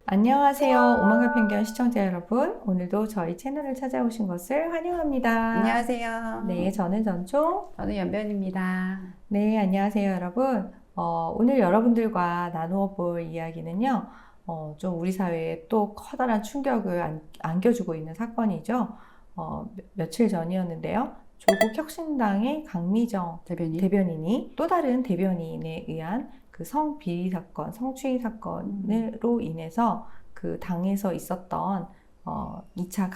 안녕하세요. 오만과 편견 시청자 여러분. 오늘도 저희 채널을 찾아오신 것을 환영합니다. 안녕하세요. 네, 저는 전총. 저는 연변입니다. 네, 안녕하세요, 여러분. 오늘 여러분들과 나누어 볼 이야기는요, 좀 우리 사회에 또 커다란 충격을 안겨주고 있는 사건이죠. 며칠 전이었는데요. 조국 혁신당의 강미정 대변인이 또 다른 대변인에 의한 그 성비리 사건, 성추행 사건으로 인해서 그 당에서 있었던 2차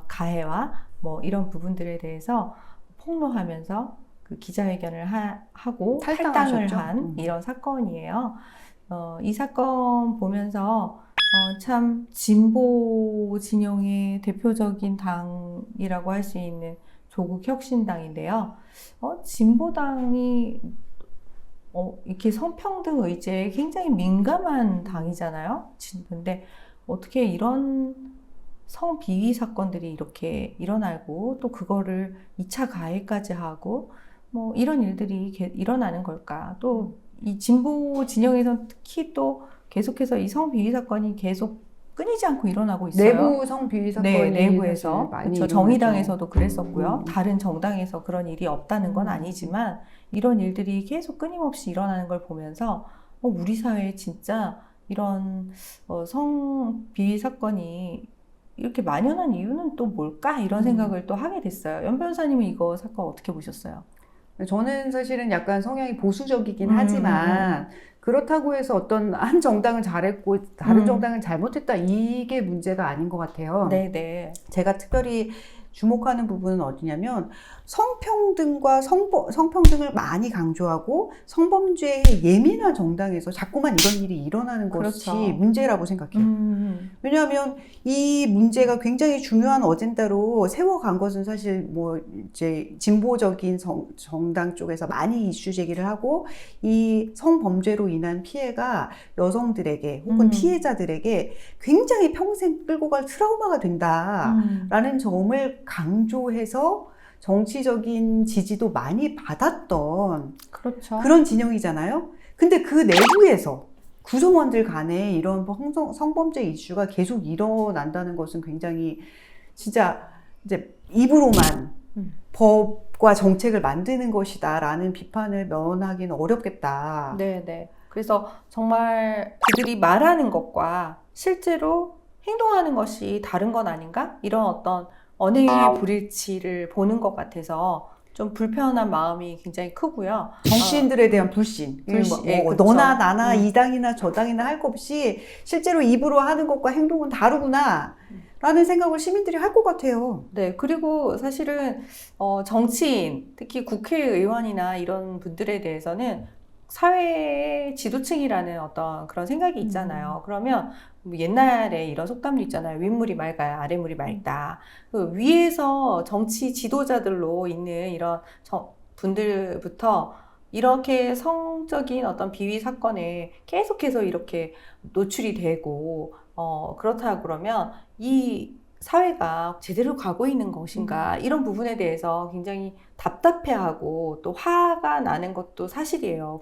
가해와 뭐 이런 부분들에 대해서 폭로하면서 그 기자회견을 하고 탈당을 한 이런 사건이에요. 이 사건 보면서 참 진보 진영의 대표적인 당이라고 할 수 있는 조국 혁신당인데요. 진보당이 이렇게 성평등 의제에 굉장히 민감한 당이잖아요. 근데 어떻게 이런 성비위 사건들이 이렇게 일어나고 또 그거를 2차 가해까지 하고 뭐 이런 일들이 일어나는 걸까? 또 이 진보 진영에서는 특히 또 계속해서 이 성비위 사건이 계속 끊이지 않고 일어나고 있어요. 내부 성비위 사건이 네, 내부에서 많이 그렇죠. 정의당에서도 그랬었고요. 다른 정당에서 그런 일이 없다는 건 아니지만 이런 일들이 계속 끊임없이 일어나는 걸 보면서 우리 사회에 진짜 이런 성비위 사건이 이렇게 만연한 이유는 또 뭘까? 이런 생각을 또 하게 됐어요. 연 변호사님은 이거 사건 어떻게 보셨어요? 저는 사실은 약간 성향이 보수적이긴 하지만 그렇다고 해서 어떤 한 정당은 잘했고 다른 정당은 잘못했다 이게 문제가 아닌 것 같아요. 네네. 제가 특별히 주목하는 부분은 어디냐면 성평등과 성평등을 많이 강조하고 성범죄에 예민한 정당에서 자꾸만 이런 일이 일어나는 것이 그렇죠. 문제라고 생각해요. 왜냐하면 이 문제가 굉장히 중요한 어젠다로 세워간 것은 사실 뭐 이제 진보적인 정당 쪽에서 많이 이슈 제기를 하고 이 성범죄로 인한 피해가 여성들에게 혹은 피해자들에게 굉장히 평생 끌고 갈 트라우마가 된다라는 점을 강조해서 정치적인 지지도 많이 받았던 그렇죠. 그런 진영이잖아요. 근데 그 내부에서 구성원들 간에 이런 성범죄 이슈가 계속 일어난다는 것은 굉장히 진짜 이제 입으로만 법과 정책을 만드는 것이다라는 비판을 면하기는 어렵겠다. 네네. 그래서 정말 그들이 말하는 것과 실제로 행동하는 것이 다른 건 아닌가? 이런 어떤 언행의 불일치를 보는 것 같아서 좀 불편한 마음이 굉장히 크고요. 정치인들에 대한 불신. 그렇죠. 너나 나나 이 당이나 저 당이나 할 것 없이 실제로 입으로 하는 것과 행동은 다르구나 라는 생각을 시민들이 할 것 같아요. 네, 그리고 사실은 정치인, 특히 국회의원이나 이런 분들에 대해서는 사회의 지도층이라는 어떤 그런 생각이 있잖아요. 그러면 뭐 옛날에 이런 속담도 있잖아요. 윗물이 맑아야 아랫물이 맑다. 그 위에서 정치 지도자들로 있는 이런 분들부터 이렇게 성적인 어떤 비위 사건에 계속해서 이렇게 노출이 되고 그렇다 그러면 이 사회가 제대로 가고 있는 것인가 이런 부분에 대해서 굉장히 답답해하고 또 화가 나는 것도 사실이에요.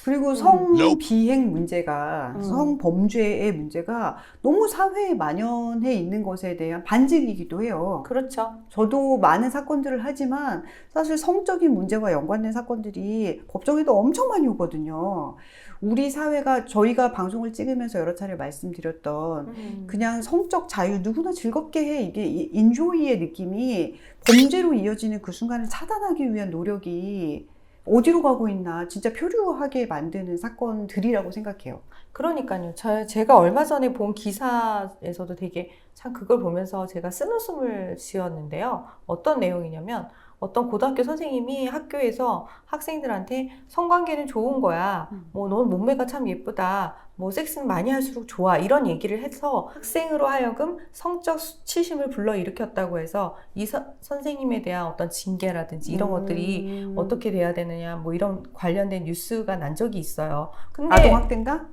그리고 성비행 문제가 성범죄의 문제가 너무 사회에 만연해 있는 것에 대한 반증이기도 해요. 그렇죠. 저도 많은 사건들을 하지만 사실 성적인 문제와 연관된 사건들이 법정에도 엄청 많이 오거든요. 우리 사회가 저희가 방송을 찍으면서 여러 차례 말씀드렸던 그냥 성적 자유 누구나 즐겁게 해 이게 인조이의 느낌이 범죄로 이어지는 그 순간을 차단하기 위한 노력이 어디로 가고 있나 진짜 표류하게 만드는 사건들이라고 생각해요. 그러니까요. 제가 얼마 전에 본 기사에서도 되게 참 그걸 보면서 제가 쓴웃음을 지었는데요. 어떤 내용이냐면 어떤 고등학교 선생님이 학교에서 학생들한테 성관계는 좋은 거야. 뭐 넌 몸매가 참 예쁘다. 뭐 섹스는 많이 할수록 좋아. 이런 얘기를 해서 학생으로 하여금 성적 수치심을 불러일으켰다고 해서 이 선생님에 대한 어떤 징계라든지 이런 것들이 어떻게 돼야 되느냐 뭐 이런 관련된 뉴스가 난 적이 있어요. 근데 아동학대인가?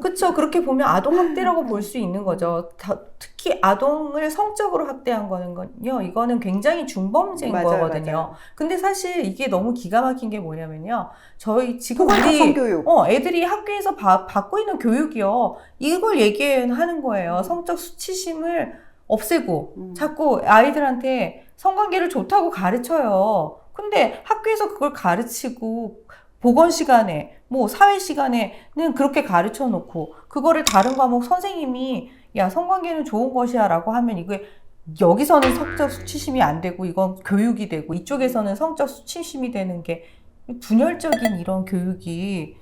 그쵸. 그렇게 보면 아동학대라고 볼 수 있는 거죠. 특히 아동을 성적으로 학대한 거는요, 이거는 굉장히 중범죄인 거거든요. 맞아요. 근데 사실 이게 너무 기가 막힌 게 뭐냐면요. 저희 지금 우리 성교육. 애들이 학교에서 받고 있는 없는 교육이요. 이걸 얘기하는 거예요. 성적 수치심을 없애고 자꾸 아이들한테 성관계를 좋다고 가르쳐요. 근데 학교에서 그걸 가르치고 보건 시간에 뭐 사회 시간에는 그렇게 가르쳐 놓고 그거를 다른 과목 선생님이 야 성관계는 좋은 것이야 라고 하면 이게 여기서는 성적 수치심이 안 되고 이건 교육이 되고 이쪽에서는 성적 수치심이 되는 게 분열적인 이런 교육이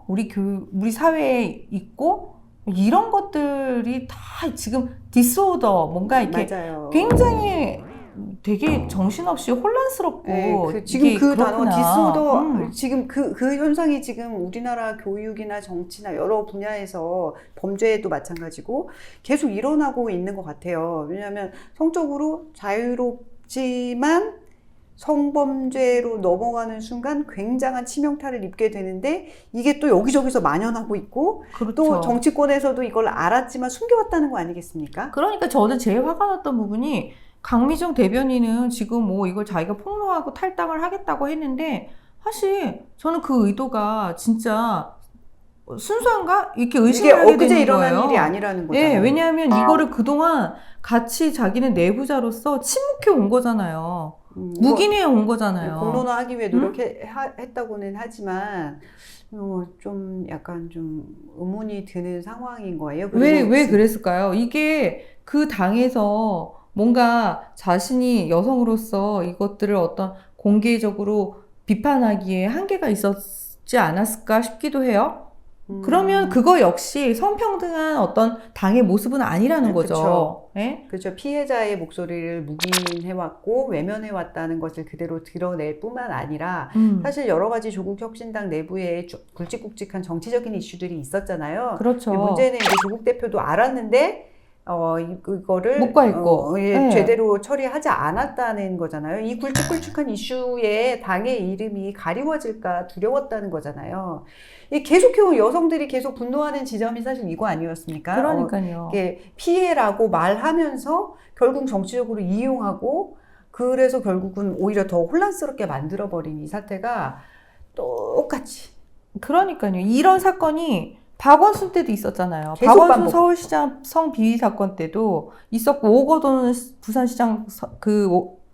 우리 사회에 있고 이런 것들이 다 지금 디스오더 뭔가 이렇게 맞아요. 굉장히 되게 정신없이 혼란스럽고 네, 지금 이게 그 단어 그렇구나. 디스오더 지금 그 현상이 지금 우리나라 교육이나 정치나 여러 분야에서 범죄도 마찬가지고 계속 일어나고 있는 것 같아요. 왜냐하면 성적으로 자유롭지만 성범죄로 넘어가는 순간 굉장한 치명타를 입게 되는데 이게 또 여기저기서 만연하고 있고 그렇죠. 또 정치권에서도 이걸 알았지만 숨겨왔다는 거 아니겠습니까? 그러니까 저는 제일 화가 났던 부분이 강미정 대변인은 지금 뭐 이걸 자기가 폭로하고 탈당을 하겠다고 했는데 사실 저는 그 의도가 진짜 순수한가? 이렇게 이게 의심을 하게 엊그제 되는 일어난 거예요. 일이 아니라는 거잖아요. 네, 왜냐하면 이거를 그동안 같이 자기는 내부자로서 침묵해 온 거잖아요. 묵인해 온 거잖아요. 공론화하기 위해 노력했다고는 하지만 좀 약간 좀 의문이 드는 상황인 거예요. 왜 그랬을까요? 이게 그 당에서 뭔가 자신이 여성으로서 이것들을 어떤 공개적으로 비판하기에 한계가 있었지 않았을까 싶기도 해요. 그러면 그거 역시 성평등한 어떤 당의 모습은 아니라는 거죠. 그쵸. 네? 그렇죠. 피해자의 목소리를 묵인해왔고 외면해왔다는 것을 그대로 드러낼 뿐만 아니라 사실 여러 가지 조국 혁신당 내부에 굵직굵직한 정치적인 이슈들이 있었잖아요. 그렇죠. 문제는 이제 조국 대표도 알았는데 이거를 묵과했고 네. 제대로 처리하지 않았다는 거잖아요. 이 굵직굵직한 이슈에 당의 이름이 가리워질까 두려웠다는 거잖아요. 계속해온 여성들이 계속 분노하는 지점이 사실 이거 아니었습니까? 그러니까요. 피해라고 말하면서 결국 정치적으로 이용하고 그래서 결국은 오히려 더 혼란스럽게 만들어버린 이 사태가 똑같이. 그러니까요. 이런 사건이 박원순 때도 있었잖아요. 계속 박원순 반복. 서울시장 성비위 사건 때도 있었고 오거돈 부산시장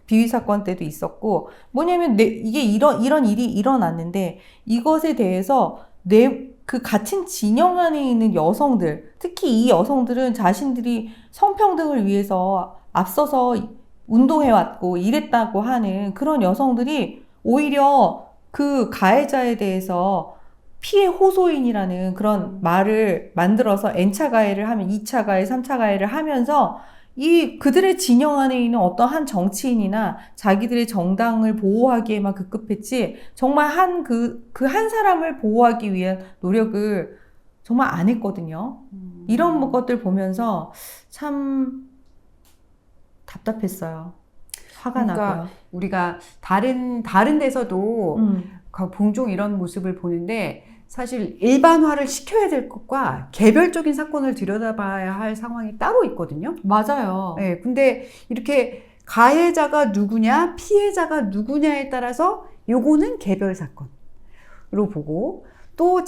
비위 사건 때도 있었고 뭐냐면 이게 이런 일이 일어났는데 이것에 대해서 그 같은 진영 안에 있는 여성들, 특히 이 여성들은 자신들이 성평등을 위해서 앞서서 운동해왔고 이랬다고 하는 그런 여성들이 오히려 그 가해자에 대해서 피해 호소인이라는 그런 말을 만들어서 N차 가해를 하면 2차 가해, 3차 가해를 하면서 그들의 진영 안에 있는 어떤 한 정치인이나 자기들의 정당을 보호하기에만 급급했지 정말 그 한 사람을 보호하기 위한 노력을 정말 안 했거든요. 이런 것들 보면서 참 답답했어요. 화가 나고요. 우리가 다른 데서도 종종 이런 모습을 보는데 사실 일반화를 시켜야 될 것과 개별적인 사건을 들여다봐야 할 상황이 따로 있거든요. 맞아요. 네, 근데 이렇게 가해자가 누구냐, 피해자가 누구냐에 따라서 요거는 개별 사건으로 보고 또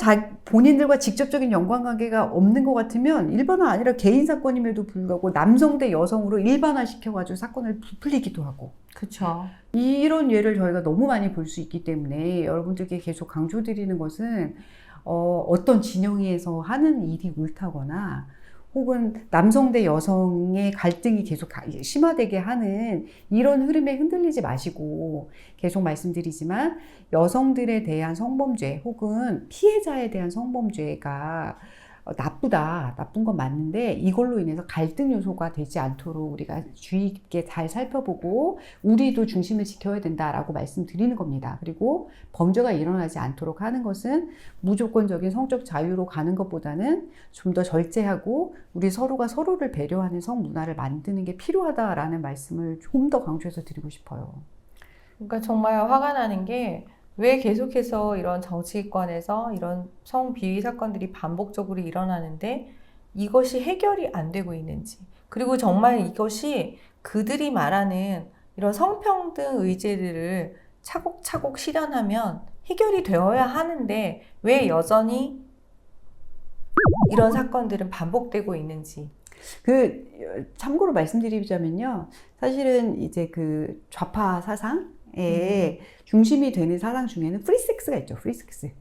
본인들과 직접적인 연관관계가 없는 것 같으면 일반화 아니라 개인 사건임에도 불구하고 남성 대 여성으로 일반화 시켜가지고 사건을 부풀리기도 하고. 그렇죠. 이런 예를 저희가 너무 많이 볼 수 있기 때문에 여러분들께 계속 강조드리는 것은 어떤 진영에서 하는 일이 옳다거나 혹은 남성 대 여성의 갈등이 계속 심화되게 하는 이런 흐름에 흔들리지 마시고 계속 말씀드리지만 여성들에 대한 성범죄 혹은 피해자에 대한 성범죄가 나쁜 건 맞는데 이걸로 인해서 갈등 요소가 되지 않도록 우리가 주의 깊게 잘 살펴보고 우리도 중심을 지켜야 된다라고 말씀드리는 겁니다. 그리고 범죄가 일어나지 않도록 하는 것은 무조건적인 성적 자유로 가는 것보다는 좀 더 절제하고 우리 서로가 서로를 배려하는 성문화를 만드는 게 필요하다라는 말씀을 좀 더 강조해서 드리고 싶어요. 그러니까 정말 화가 나는 게 왜 계속해서 이런 정치권에서 이런 성비위 사건들이 반복적으로 일어나는데 이것이 해결이 안 되고 있는지, 그리고 정말 이것이 그들이 말하는 이런 성평등 의제들을 차곡차곡 실현하면 해결이 되어야 하는데 왜 여전히 이런 사건들은 반복되고 있는지. 참고로 말씀드리자면요. 사실은 이제 그 좌파 사상의 중심이 되는 사상 중에는 프리섹스가 있죠. 프리섹스.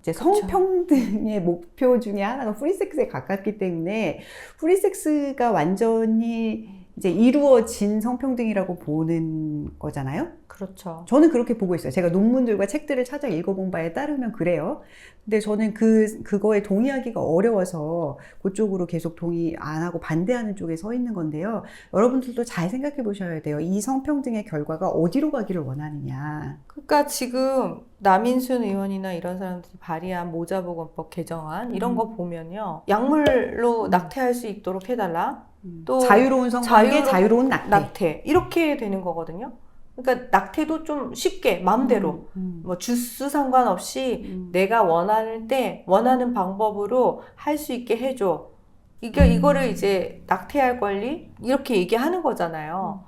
이제 그쵸. 성평등의 목표 중에 하나가 프리섹스에 가깝기 때문에 프리섹스가 완전히 이제 이루어진 성평등이라고 보는 거잖아요. 그렇죠. 저는 그렇게 보고 있어요. 제가 논문들과 책들을 찾아 읽어본 바에 따르면 그래요. 근데 저는 그거에 동의하기가 어려워서 그쪽으로 계속 동의 안 하고 반대하는 쪽에 서 있는 건데요. 여러분들도 잘 생각해 보셔야 돼요. 이 성평등의 결과가 어디로 가기를 원하느냐. 그러니까 지금 남인순 의원이나 이런 사람들이 발의한 모자보건법 개정안 이런 거 보면요. 약물로 낙태할 수 있도록 해달라. 또 자유로운 성관계, 자유로운 낙태. 낙태 이렇게 되는 거거든요. 그러니까 낙태도 좀 쉽게 마음대로 뭐 주스 상관없이 내가 원하는 때 원하는 방법으로 할 수 있게 해줘. 이거를 이제 낙태할 권리 이렇게 얘기하는 거잖아요.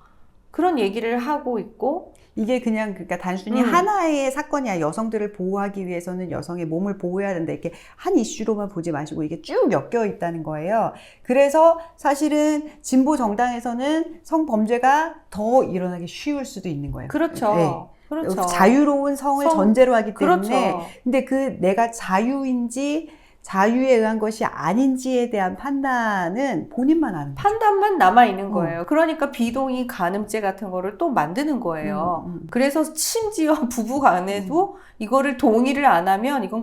그런 얘기를 하고 있고 이게 그냥 그러니까 단순히 하나의 사건이야. 여성들을 보호하기 위해서는 여성의 몸을 보호해야 된다. 이렇게 한 이슈로만 보지 마시고 이게 쭉 엮여 있다는 거예요. 그래서 사실은 진보 정당에서는 성범죄가 더 일어나기 쉬울 수도 있는 거예요. 그렇죠. 네. 그렇죠. 자유로운 성을 전제로 하기 때문에 그렇죠. 근데 내가 자유인지 자유에 의한 것이 아닌지에 대한 판단은 본인만 하는 거죠. 판단만 남아 있는 거예요. 그러니까 비동의 간음죄 같은 거를 또 만드는 거예요. 그래서 심지어 부부 간에도 이거를 동의를 안 하면 이건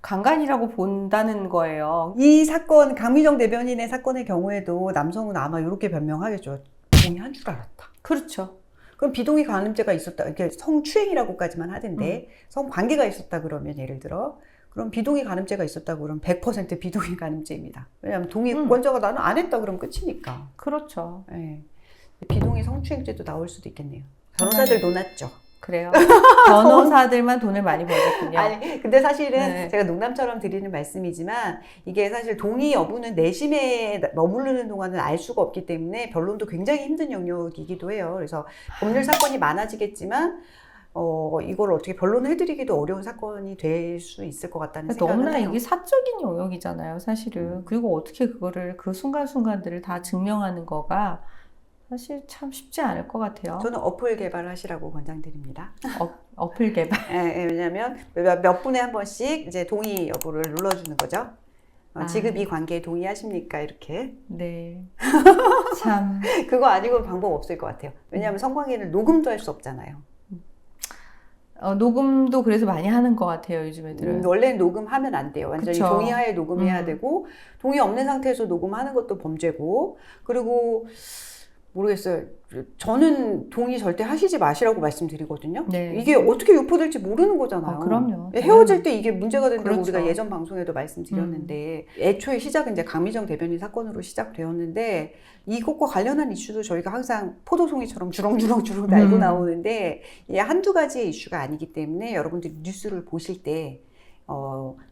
강간이라고 본다는 거예요. 이 사건, 강미정 대변인의 사건의 경우에도 남성은 아마 이렇게 변명하겠죠. 동의한 줄 알았다. 그렇죠. 그럼 비동의 간음죄가 있었다. 이렇게 성추행이라고까지만 하던데 성관계가 있었다 그러면 예를 들어 그럼 비동의 간음죄가 있었다고 그러면 100% 비동의 간음죄입니다. 왜냐하면 동의권자가 나는 안 했다 그러면 끝이니까. 그렇죠. 네. 비동의 성추행죄도 나올 수도 있겠네요. 변호사들 논았죠. 그래요. 변호사들만 돈을 많이 벌겠군요. 아니, 근데 사실은 네. 제가 농담처럼 드리는 말씀이지만 이게 사실 동의 여부는 내심에 머무르는 동안은 알 수가 없기 때문에 변론도 굉장히 힘든 영역이기도 해요. 그래서 법률 사건이 많아지겠지만 이걸 어떻게 변론해드리기도 어려운 사건이 될 수 있을 것 같다는 생각은 너무나 해요. 이게 사적인 영역이잖아요, 사실은. 그리고 어떻게 그거를 그 순간순간들을 다 증명하는 거가 사실 참 쉽지 않을 것 같아요. 저는 어플 개발하시라고 권장드립니다. 어플 개발. 왜냐하면 몇 분에 한 번씩 이제 동의 여부를 눌러주는 거죠. 지금 이 관계에 동의하십니까? 이렇게. 네. 참. 그거 아니고는 방법 없을 것 같아요. 왜냐하면 성관계는 녹음도 할 수 없잖아요. 녹음도 그래서 많이 하는 것 같아요, 요즘 애들은. 원래는 녹음하면 안 돼요. 완전히 그쵸. 동의하에 녹음해야 되고, 동의 없는 상태에서 녹음하는 것도 범죄고, 그리고 모르겠어요. 저는 동의 절대 하시지 마시라고 말씀드리거든요. 네. 이게 어떻게 유포될지 모르는 거잖아요. 그럼요. 헤어질 때 이게 문제가 된다고 그렇죠. 우리가 예전 방송에도 말씀드렸는데 애초에 시작은 이제 강미정 대변인 사건으로 시작되었는데 이것과 관련한 이슈도 저희가 항상 포도송이처럼 주렁주렁 달고 나오는데 이게 한두 가지의 이슈가 아니기 때문에 여러분들이 뉴스를 보실 때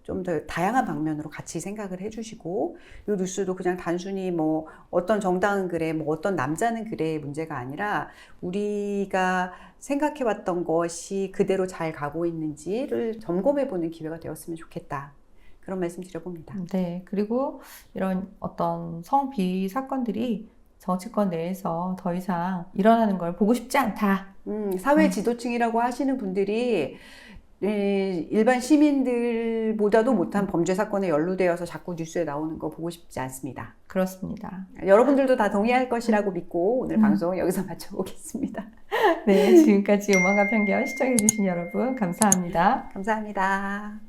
좀 더 다양한 방면으로 같이 생각을 해주시고 이 뉴스도 그냥 단순히 뭐 어떤 정당은 그래 뭐 어떤 남자는 그래의 문제가 아니라 우리가 생각해왔던 것이 그대로 잘 가고 있는지를 점검해보는 기회가 되었으면 좋겠다. 그런 말씀 드려봅니다. 네. 그리고 이런 어떤 성비위 사건들이 정치권 내에서 더 이상 일어나는 걸 보고 싶지 않다. 사회 지도층이라고 하시는 분들이 일반 시민들보다도 못한 범죄 사건에 연루되어서 자꾸 뉴스에 나오는 거 보고 싶지 않습니다. 그렇습니다. 여러분들도 다 동의할 것이라고 믿고 오늘 방송 여기서 마쳐보겠습니다. 네, 지금까지 오만과 편견 시청해주신 여러분 감사합니다. 감사합니다.